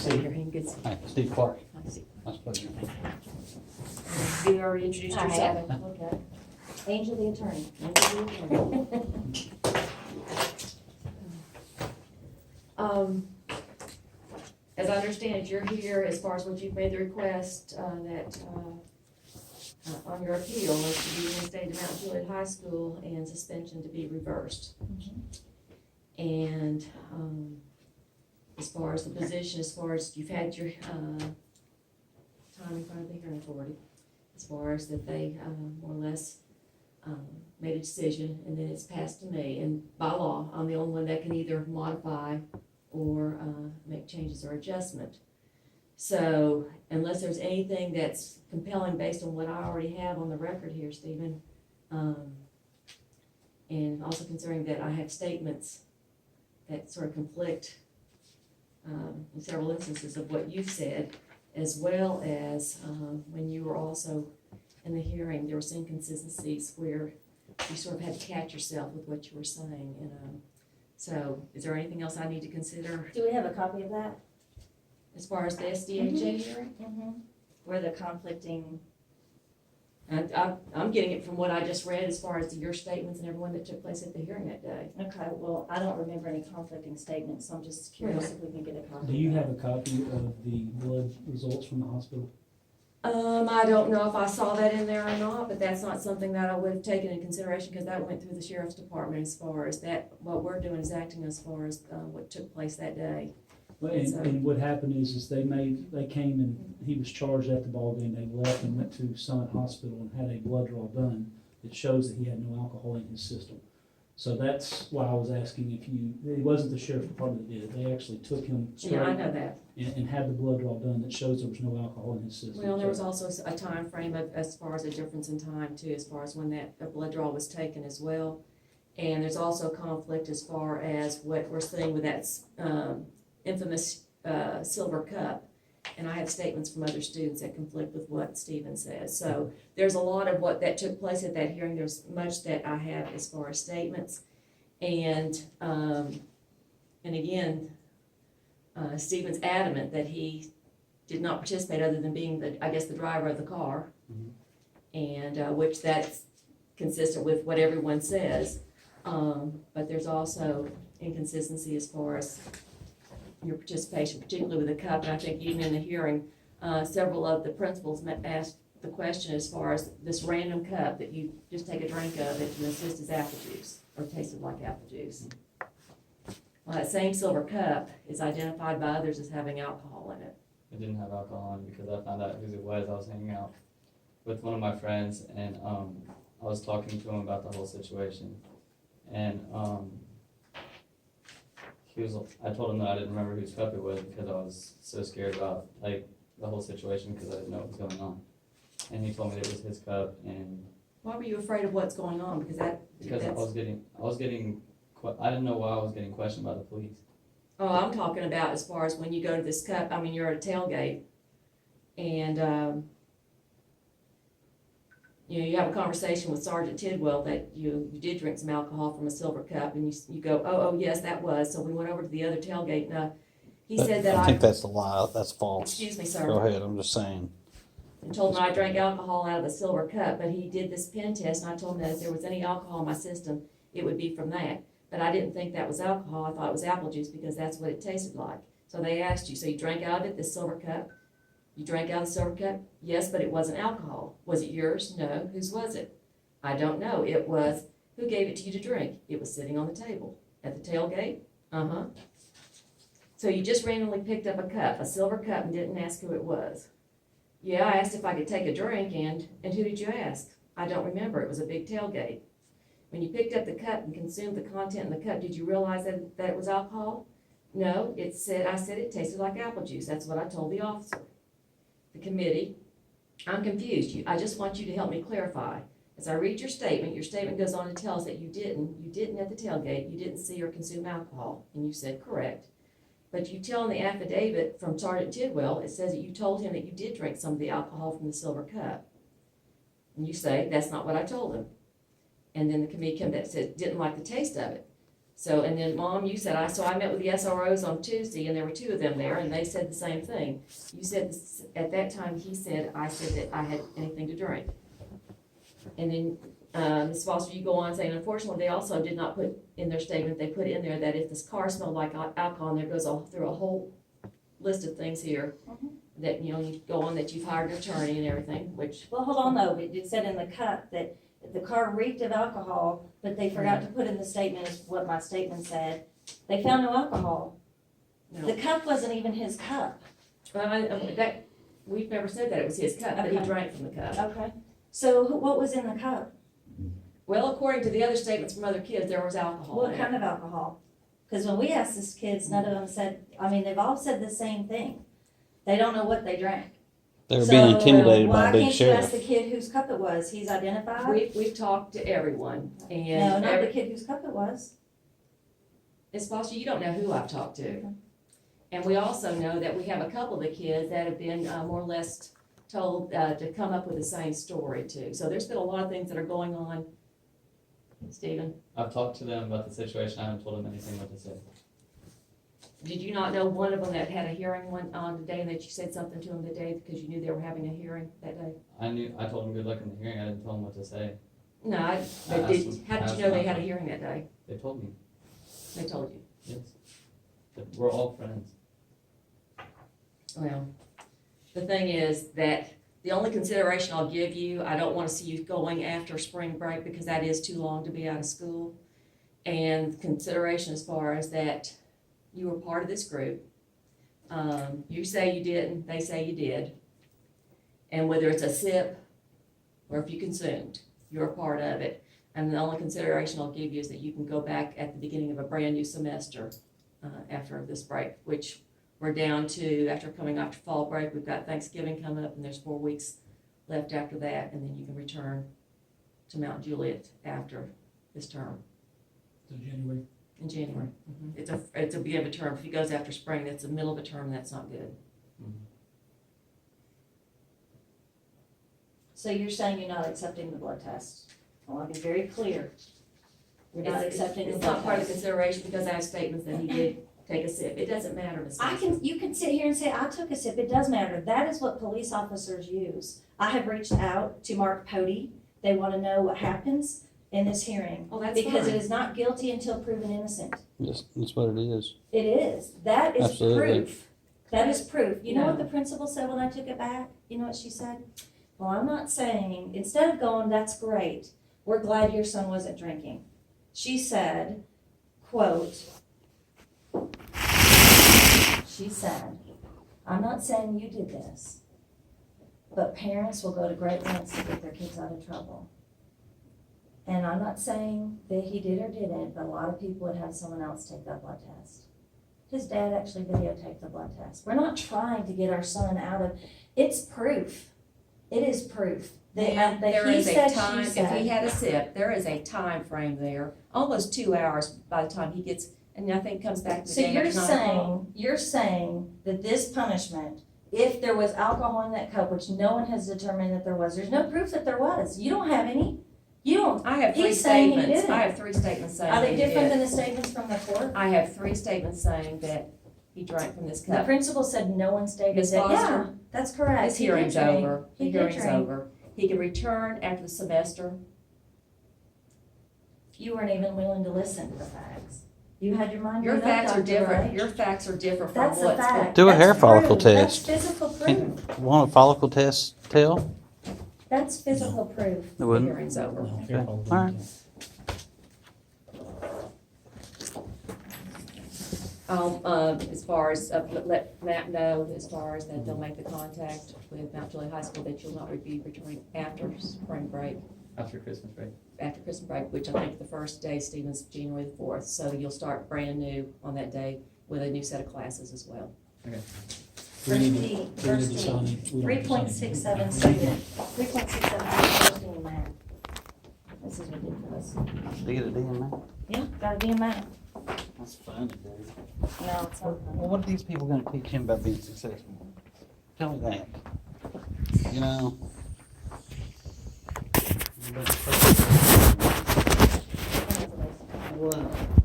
see you. Good to see Hi, Steve Clark. you. I see. Nice pleasure. You already introduced I yourself? haven't, okay. Angel the attorney. As I understand it, you're here as far as what you've made the request, that, on your appeal, is to be reinstated to Mount Juliet High School and suspension to be reversed. And, as far as the position, as far as you've had your, time in front of the hearing authority, as far as that they, more or less, made a decision, and then it's passed to me, and by law, I'm the only one that can either modify or, make changes or adjustment. So, unless there's anything that's compelling based on what I already have on the record here, Stephen, and also considering that I have statements that sort of conflict, in several instances of what you've said, as well as, when you were also in the hearing, there were some inconsistencies where you sort of had to catch yourself with what you were saying, and, so, is there anything else I need to consider Do we have a copy of that? as far as the SDHA hearing? Where the conflicting, I'm getting it from what I just read as far as your statements and everyone that took place at the hearing that day. okay, well, I don't remember any conflicting statements, so I'm just curious if we can get a copy. Do you have a copy of the blood results from the hospital? I don't know if I saw that in there or not, but that's not something that I would have taken into consideration, because that went through the sheriff's department as far as that, what we're doing is acting as far as, what took place that day. Well, and what happened is they came and he was charged at the ballgame. They left and went to Summit Hospital and had a blood draw done that shows that he had no alcohol in his system. So that's why I was asking if it wasn't the sheriff's department that did it. They actually took him straight Yeah, I know that. and had the blood draw done that shows there was no alcohol in his system. Well, there was also a time frame of, as far as a difference in time too, as far as when that blood draw was taken as well. And there's also conflict as far as what we're seeing with that, infamous, silver cup. And I have statements from other students that conflict with what Stephen says. So there's a lot of what that took place at that hearing. There's much that I have as far as statements. And again, Stephen's adamant that he did not participate other than being the driver of the car. And, which that's consistent with what everyone says. But there's also inconsistency as far as your participation, particularly with the cup, and I think even in the hearing, several of the principals asked the question as far as this random cup that you just take a drink of it and insist is apple juice, or tasted like apple juice. Well, that same silver cup is identified by others as having alcohol in it. It didn't have alcohol in it because I found out whose it was. I was hanging out with one of my friends, and I was talking to him about the whole situation, and I told him that I didn't remember whose cup it was because I was so scared about like the whole situation because I didn't know what was going on. And he told me that it was his cup, and Why were you afraid of what's going on? Because I didn't know why I was getting questioned by the police. Oh, I'm talking about as far as when you go to this cup, I mean, you're at a tailgate, and, you have a conversation with Sergeant Tidwell that you did drink some alcohol from a silver cup, and you go, oh, yes, that was, so we went over to the other tailgate, and, he said that I think that's a lie, that's false. excuse me, sir. Go ahead, I'm just saying. And told him I drank alcohol out of a silver cup, but he did this pen test, and I told him that if there was any alcohol in my system, it would be from that. But I didn't think that was alcohol, I thought it was apple juice, because that's what it tasted like. So they asked you, so you drank out of it, this silver cup? You drank out of the silver cup? Yes, but it wasn't alcohol. Was it yours? No. Whose was it? I don't know. It was, who gave it to you to drink? It was sitting on the table. At the tailgate? Uh-huh. So you just randomly picked up a cup, a silver cup, and didn't ask who it was. Yeah, I asked if I could take a drink, and who did you ask? I don't remember. It was a big tailgate. When you picked up the cup and consumed the content in the cup, did you realize that it was alcohol? No, I said it tasted like apple juice. That's what I told the officer. The committee, I'm confused. I just want you to help me clarify. As I read your statement goes on to tell us that you didn't at the tailgate, you didn't see or consume alcohol, and you said correct. But you tell in the affidavit from Sergeant Tidwell, it says that you told him that you did drink some of the alcohol from the silver cup. And you say, that's not what I told him. And then the committee came back and said, didn't like the taste of it. So, and then, Mom, you said, so I met with the SROs on Tuesday, and there were two of them there, and they said the same thing. You said, at that time, I said that I had anything to drink. And then, Ms. Foster, you go on saying, unfortunately, they also did not put in their statement, they put in there that if this car smelled like alcohol, and there goes all through a whole list of things here, that, you go on that you've hired an attorney and everything, which, Well, hold on though, it said in the cup that the car reeked of alcohol, but they forgot to put in the statement is what my statement said. They found no alcohol. no. The cup wasn't even his cup. Well, we've never said that it was his cup, but he Okay. drank from the cup. Okay. So what was in the cup? Well, according to the other statements from other kids, there was alcohol What in kind it. of alcohol? Because when we asked these kids, none of them said, I mean, they've all said the same thing. They don't know what they drank. They were being intimidated by a big Why can't you ask sheriff. the kid whose cup it was? He's identified? We've talked to everyone, No, and not the kid whose cup it was. Ms. Foster, you don't know who I've talked to. Okay. And we also know that we have a couple of the kids that have been more or less told to come up with the same story too. So there's been a lot of things that are going on. Stephen, I've talked to them about the situation, I haven't told them anything what to say. did you not know one of them that had a hearing on the day and that you said something to them the day because you knew they were having a hearing that day? I told them good luck in the hearing, I didn't tell them what to say. No, I but asked them- how did asked you know they them had a after. hearing that day? They told me, They told you. yes. That we're all friends. Well, the thing is that the only consideration I'll give you, I don't wanna see you going after spring break because that is too long to be out of school. And consideration as far as that you were part of this group. You say you didn't, they say you did. And whether it's a sip or if you consumed, you're a part of it. And the only consideration I'll give you is that you can go back at the beginning of a brand new semester after this break, which we're down to, after coming after fall break, we've got Thanksgiving coming up, and there's 4 weeks left after that, and then you can return to Mount Juliet after this term, So January. in January. It's a beginning of a term. If he goes after spring, that's the middle of a term, and that's not good. So you're saying you're not accepting the blood test? I want to be very clear. You're not It's accepting the it's blood not part of the test. consideration because I have statements that he did take a sip. It doesn't matter, Ms. You can sit here and say, I took a sip, it does matter. That is what police officers use. I have reached out to Mark Pody. They want to know what happens in this hearing. Oh, that's Because it fine. is not guilty until proven innocent. That's what it is. It is. That is Absolutely. proof. That is proof. You know what No. the principal said when I took it back? You know what she said? Well, I'm not saying, instead of going, that's great, we're glad your son wasn't drinking. She said, quote, she said, I'm not saying you did this, but parents will go to great lengths to get their kids out of trouble. And I'm not saying that he did or didn't, but a lot of people would have someone else take that blood test. His dad actually videotaped the blood test. We're not trying to get our son out of, it's proof. It is proof. That There he is a said, time, she if said. he had a sip, there is a time frame there, almost 2 hours by the time he gets, and I think comes back to the So game at 9 o'clock. you're saying that this punishment, if there was alcohol in that cup, which no one has determined that there was, there's no proof that there was. You don't have any. You don't. I have 3 He's saying he statements, didn't. I have 3 statements saying Are they he different did. than the statements from the court? I have 3 statements saying that he drank from this The cup. principal said no one stated Ms. that. Yeah, Foster? that's correct. His He did hearing's drink. over, He the did hearing's drink. over. He can return after the semester. You weren't even willing to listen to the facts. You had your mind Your made up, facts are Dr. different, Wright. your facts are different from That's a what's been. fact. Do a That's hair follicle proof. test. That's physical proof. Can, want a follicle test tell? That's physical proof. It The wouldn't. hearing's over. Okay. All right. As far as, let Matt know, as far as that they'll make the contact with Mount Juliet High School, that you'll not be returning after spring break, After Christmas break. after Christmas break, which I think the first day, Stephen's January the 4th, so you'll start brand new on that day with a new set of classes as well. We need First to, D, we need first to D. sign it. We don't have to sign it. 3.67 second, 3.67 first D in math. This is ridiculous. Do get a DMA? Yeah, gotta be in math. That's funny, dude. No, it's not. Well, what are these people gonna teach him about being successful? Tell me that. You know? What?